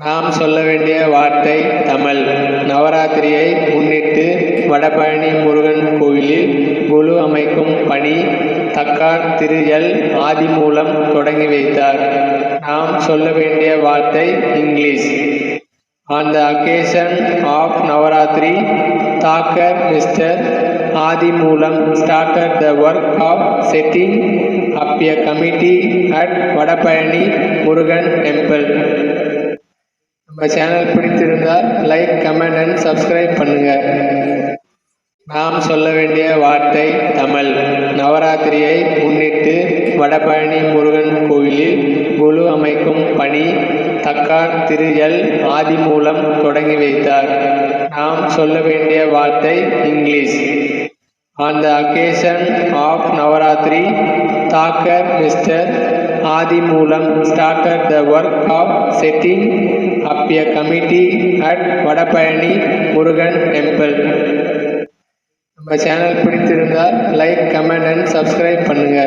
நாம் சொல்ல வேண்டிய வார்த்தை தமிழ். நவராத்திரியை முன்னிட்டு வடபழனி முருகன் கோவிலில் குழு அமைக்கும் பணி தக்கார் திரு எல். ஆதிமூலம் தொடங்கி வைத்தார். நாம் சொல்ல வேண்டிய வார்த்தை English. On the occasion of Navaratri, Thakkar Mr. Adimulam started the work of setting up a committee at Vadapayani Murugan Temple. நம்ம சேனல் பிடித்திருந்தால் லைக், கமெண்ட் அண்ட் சப்ஸ்கிரைப் பண்ணுங்க. நாம் சொல்ல வேண்டிய வார்த்தை தமிழ். நவராத்திரியை முன்னிட்டு வடபழனி முருகன் கோவிலில் குழு அமைக்கும் பணி தக்கார் திரு எல். ஆதிமூலம் தொடங்கி வைத்தார். நாம் சொல்ல வேண்டிய வார்த்தை English. On the occasion of Navaratri, Thakkar Mr. Adimulam started the work of setting up a committee at Vadapayani Murugan Temple. நம்ம சேனல் பிடித்திருந்தால் லைக், கமெண்ட் அண்ட் சப்ஸ்கிரைப் பண்ணுங்க.